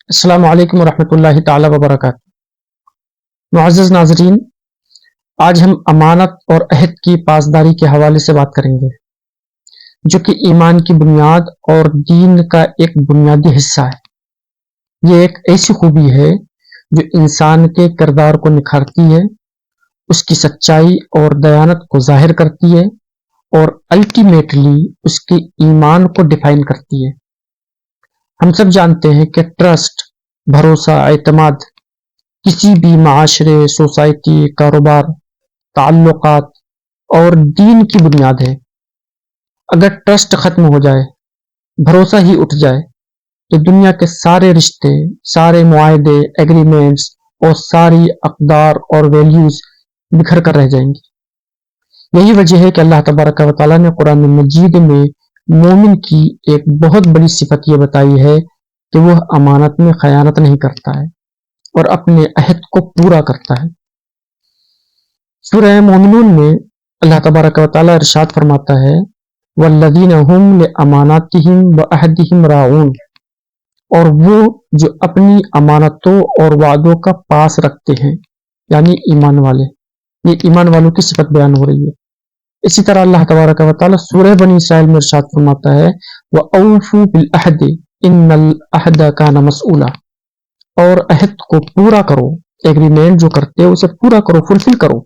السلام علیکم ورحمۃ اللہ تعالی وبرکاتہ۔ معزز ناظرین، آج ہم امانت اور عہد کی پاسداری کے حوالے سے بات کریں گے، جو کہ ایمان کی بنیاد اور دین کا ایک بنیادی حصہ ہے۔ یہ ایک ایسی خوبی ہے جو انسان کے کردار کو نکھارتی ہے، اس کی سچائی اور دیانت کو ظاہر کرتی ہے اور الٹیمیٹلی اس کے ایمان کو ڈیفائن کرتی ہے۔ ہم سب جانتے ہیں کہ ٹرسٹ، بھروسہ، اعتماد کسی بھی معاشرے، سوسائٹی، کاروبار، تعلقات اور دین کی بنیاد ہے۔ اگر ٹرسٹ ختم ہو جائے، بھروسہ ہی اٹھ جائے، تو دنیا کے سارے رشتے، سارے معاہدے، ایگریمنٹس اور ساری اقدار اور ویلیوز بکھر کر رہ جائیں گی۔ یہی وجہ ہے کہ اللہ تبارک و تعالیٰ نے قرآن مجید میں مومن کی ایک بہت بڑی صفت یہ بتائی ہے کہ وہ امانت میں خیانت نہیں کرتا ہے اور اپنے عہد کو پورا کرتا ہے۔ سورہ مومنون میں اللہ تبارک و تعالیٰ ارشاد فرماتا ہے والذین هم لاماناتہم وعہدہم راعون، اور وہ جو اپنی امانتوں اور وعدوں کا پاس رکھتے ہیں، یعنی ایمان والے۔ یہ ایمان والوں کی صفت بیان ہو رہی ہے۔ اسی طرح اللہ تبارک و تعالیٰ سورہ بنی اسرائیل میں ارشاد فرماتا ہے وَأَوْفُوا بِالْعَهْدِ إِنَّ الْعَهْدَ كَانَ مَسْئُولًا، اور عہد کو پورا کرو، ایگریمنٹ جو کرتے ہو اسے پورا کرو، فلفل کرو،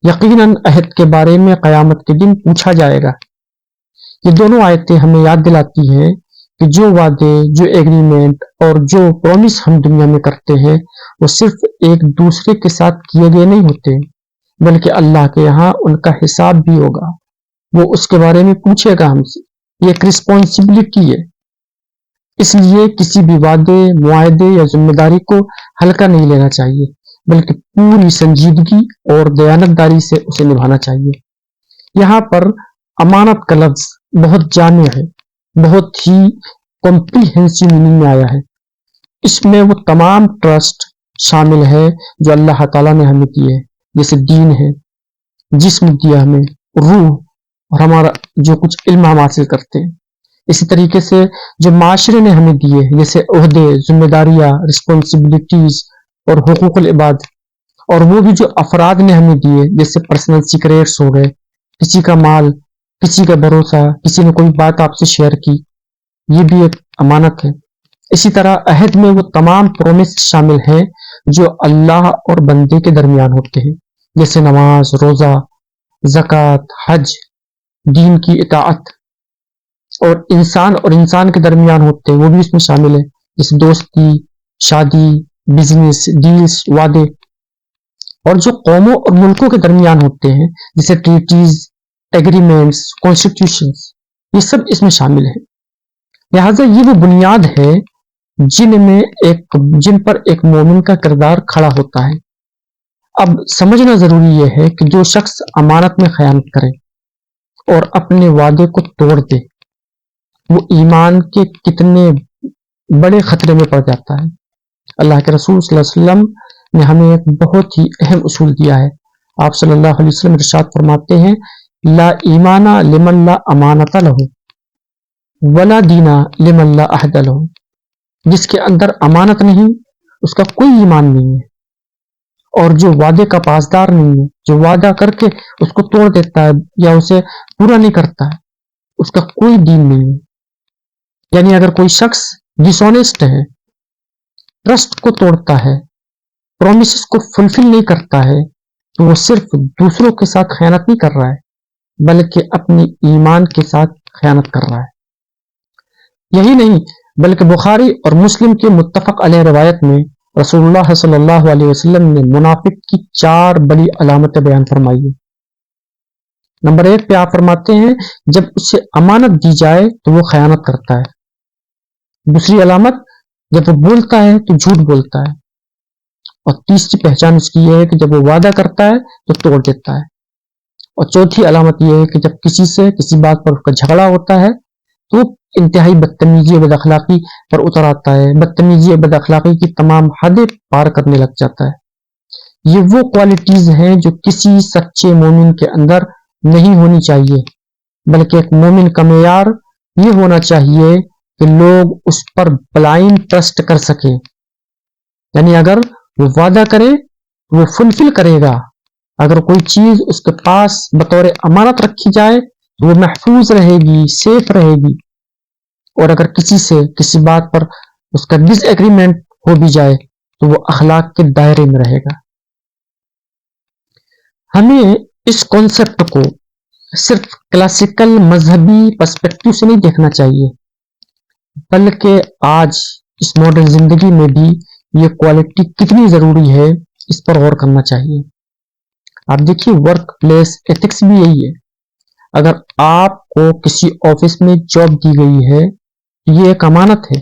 یقیناً عہد کے بارے میں قیامت کے دن پوچھا جائے گا۔ یہ دونوں آیتیں ہمیں یاد دلاتی ہیں کہ جو وعدے، جو ایگریمنٹ اور جو پرومس ہم دنیا میں کرتے ہیں وہ صرف ایک دوسرے کے ساتھ کیے گئے نہیں ہوتے، بلکہ اللہ کے یہاں ان کا حساب بھی ہوگا، وہ اس کے بارے میں پوچھے گا ہم سے۔ یہ ایک رسپانسبلٹی ہے، اس لیے کسی بھی وعدے، معاہدے یا ذمہ داری کو ہلکا نہیں لینا چاہیے، بلکہ پوری سنجیدگی اور دیانتداری سے اسے نبھانا چاہیے۔ یہاں پر امانت کا لفظ بہت جامع ہے، بہت ہی کمپریہنسو میننگ میں آیا ہے۔ اس میں وہ تمام ٹرسٹ شامل ہے جو اللہ تعالیٰ نے ہمیں دیے، جیسے دین ہے، جسم دیا ہمیں، روح اور ہمارا جو کچھ علم ہم حاصل کرتے ہیں۔ اسی طریقے سے جو معاشرے نے ہمیں دیے، جیسے عہدے، ذمہ داریاں، رسپانسبلٹیز اور حقوق العباد، اور وہ بھی جو افراد نے ہمیں دیے، جیسے پرسنل سیکریٹس ہو گئے، کسی کا مال، کسی کا بھروسہ، کسی نے کوئی بات آپ سے شیئر کی، یہ بھی ایک امانت ہے۔ اسی طرح عہد میں وہ تمام پرومس شامل ہیں جو اللہ اور بندے کے درمیان ہوتے ہیں، جیسے نماز، روزہ، زکوٰۃ، حج، دین کی اطاعت، اور انسان کے درمیان ہوتے ہیں وہ بھی اس میں شامل ہے، جیسے دوستی، شادی، بزنس ڈیلز، وعدے، اور جو قوموں اور ملکوں کے درمیان ہوتے ہیں جیسے ٹریٹیز، ایگریمنٹس، کانسٹیٹیوشنز، یہ سب اس میں شامل ہیں۔ لہٰذا یہ وہ بنیاد ہے جن پر ایک مومن کا کردار کھڑا ہوتا ہے۔ اب سمجھنا ضروری یہ ہے کہ جو شخص امانت میں خیانت کرے اور اپنے وعدے کو توڑ دے، وہ ایمان کے کتنے بڑے خطرے میں پڑ جاتا ہے۔ اللہ کے رسول صلی اللہ علیہ وسلم نے ہمیں ایک بہت ہی اہم اصول دیا ہے۔ آپ صلی اللہ علیہ وسلم ارشاد فرماتے ہیں لا ایمان لمن لا امانت لہ ولا دین لمن لا عہد لہ، جس کے اندر امانت نہیں اس کا کوئی ایمان نہیں ہے، اور جو وعدے کا پاسدار نہیں ہے، جو وعدہ کر کے اس کو توڑ دیتا ہے یا اسے پورا نہیں کرتا ہے، اس کا کوئی دین نہیں ہے۔ یعنی اگر کوئی شخص ڈس آنیسٹ ہے، ٹرسٹ کو توڑتا ہے، پرومسز کو فلفل نہیں کرتا ہے، تو وہ صرف دوسروں کے ساتھ خیانت نہیں کر رہا ہے بلکہ اپنی ایمان کے ساتھ خیانت کر رہا ہے۔ یہی نہیں بلکہ بخاری اور مسلم کے متفق علیہ روایت میں رسول اللہ صلی اللہ علیہ وسلم نے منافق کی 4 بڑی علامتیں بیان فرمائی ہیں۔ نمبر 1 پہ آپ فرماتے ہیں جب اسے امانت دی جائے تو وہ خیانت کرتا ہے۔ دوسری علامت، جب وہ بولتا ہے تو جھوٹ بولتا ہے۔ اور تیسری پہچان اس کی یہ ہے کہ جب وہ وعدہ کرتا ہے تو توڑ دیتا ہے۔ اور چوتھی علامت یہ ہے کہ جب کسی سے کسی بات پر اس کا جھگڑا ہوتا ہے تو انتہائی بدتمیزی اور بد اخلاقی پر اتر آتا ہے، بدتمیزی اور بد اخلاقی کی تمام حدیں پار کرنے لگ جاتا ہے۔ یہ وہ کوالٹیز ہیں جو کسی سچے مومن کے اندر نہیں ہونی چاہیے، بلکہ ایک مومن کا معیار یہ ہونا چاہیے کہ لوگ اس پر بلائنڈ ٹرسٹ کر سکے، یعنی اگر وہ وعدہ کرے تو وہ فلفل کرے گا، اگر کوئی چیز اس کے پاس بطور امانت رکھی جائے تو وہ محفوظ رہے گی، سیف رہے گی، اور اگر کسی سے کسی بات پر اس کا ڈس ایگریمنٹ ہو بھی جائے تو وہ اخلاق کے دائرے میں رہے گا۔ ہمیں اس کانسیپٹ کو صرف کلاسیکل مذہبی پرسپیکٹو سے نہیں دیکھنا چاہیے، بلکہ آج اس ماڈرن زندگی میں بھی یہ کوالٹی کتنی ضروری ہے اس پر غور کرنا چاہیے۔ آپ دیکھیے ورک پلیس ایتھکس بھی یہی ہے۔ اگر آپ کو کسی آفس میں جاب دی گئی ہے تو یہ ایک امانت ہے۔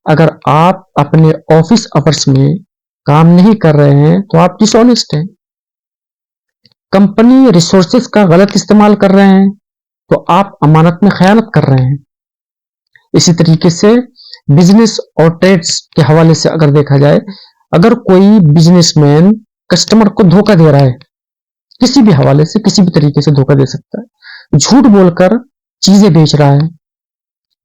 اگر آپ اپنے آفس آورس میں کام نہیں کر رہے ہیں تو آپ ڈس آنیسٹ ہیں۔ کمپنی ریسورسز کا غلط استعمال کر رہے ہیں تو آپ امانت میں خیانت کر رہے ہیں۔ اسی طریقے سے بزنس اور ٹریڈز کے حوالے سے اگر دیکھا جائے، اگر کوئی بزنس مین کسٹمر کو دھوکہ دے رہا ہے، کسی بھی حوالے سے کسی بھی طریقے سے دھوکہ دے سکتا ہے، جھوٹ بول کر چیزیں بیچ رہا ہے،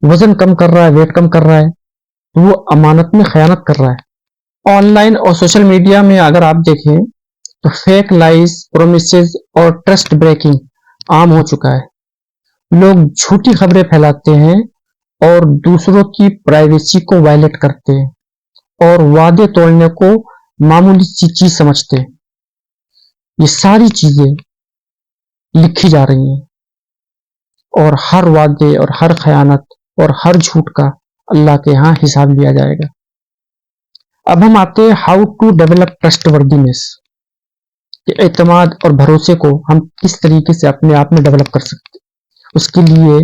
وزن کم کر رہا ہے، ویٹ کم کر رہا ہے، تو وہ امانت میں خیانت کر رہا ہے۔ آن لائن اور سوشل میڈیا میں اگر آپ دیکھیں تو فیک لائز، پرومسز اور ٹرسٹ بریکنگ عام ہو چکا ہے۔ لوگ جھوٹی خبریں پھیلاتے ہیں اور دوسروں کی پرائیویسی کو وائلیٹ کرتے ہیں اور وعدے توڑنے کو معمولی سی چیز سمجھتے ہیں۔ یہ ساری چیزیں لکھی جا رہی ہیں اور ہر وعدے اور ہر خیانت اور ہر جھوٹ کا اللہ کے ہاں حساب لیا جائے گا۔ اب ہم آتے ہیں how to develop trustworthiness, کہ اعتماد اور بھروسے کو ہم کس طریقے سے اپنے آپ میں ڈیولپ کر سکتے ہیں۔ اس کے لیے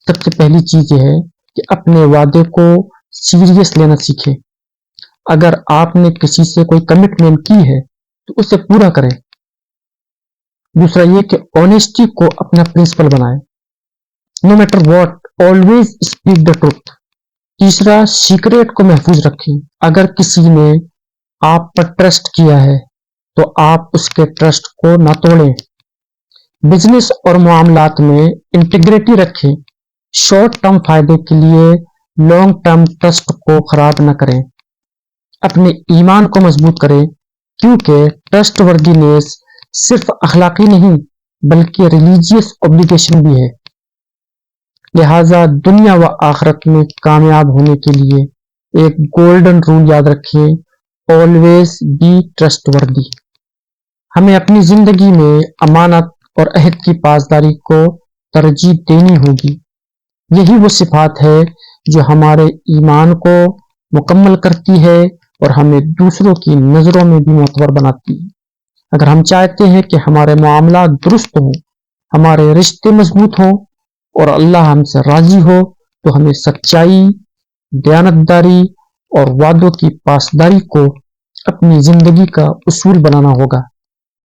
سب سے پہلی چیز یہ ہے کہ اپنے وعدے کو سیریس لینا سیکھیں۔ اگر آپ نے کسی سے کوئی کمٹمنٹ کی ہے تو اسے پورا کریں۔ دوسرا یہ کہ آنیسٹی کو اپنا پرنسپل بنائیں، no matter what always speak the truth. تیسرا، سیکریٹ کو محفوظ رکھیں۔ اگر کسی نے آپ پر ٹرسٹ کیا ہے تو آپ اس کے ٹرسٹ کو نہ توڑیں۔ بزنس اور معاملات میں انٹیگریٹی رکھیں، شارٹ ٹرم فائدے کے لیے لانگ ٹرم ٹرسٹ کو خراب نہ کریں۔ اپنے ایمان کو مضبوط کریں، کیونکہ ٹرسٹ وردینس صرف اخلاقی نہیں بلکہ ریلیجیس اوبلیگیشن بھی ہے۔ لہٰذا دنیا و آخرت میں کامیاب ہونے کے لیے ایک گولڈن رول یاد رکھیں، آلویز بی ٹرسٹ وردی۔ ہمیں اپنی زندگی میں امانت اور عہد کی پاسداری کو ترجیح دینی ہوگی۔ یہی وہ صفات ہے جو ہمارے ایمان کو مکمل کرتی ہے اور ہمیں دوسروں کی نظروں میں بھی معتبر بناتی ہے۔ اگر ہم چاہتے ہیں کہ ہمارے معاملات درست ہوں، ہمارے رشتے مضبوط ہوں اور اللہ ہم سے راضی ہو، تو ہمیں سچائی، دیانتداری اور وعدوں کی پاسداری کو اپنی زندگی کا اصول بنانا ہوگا۔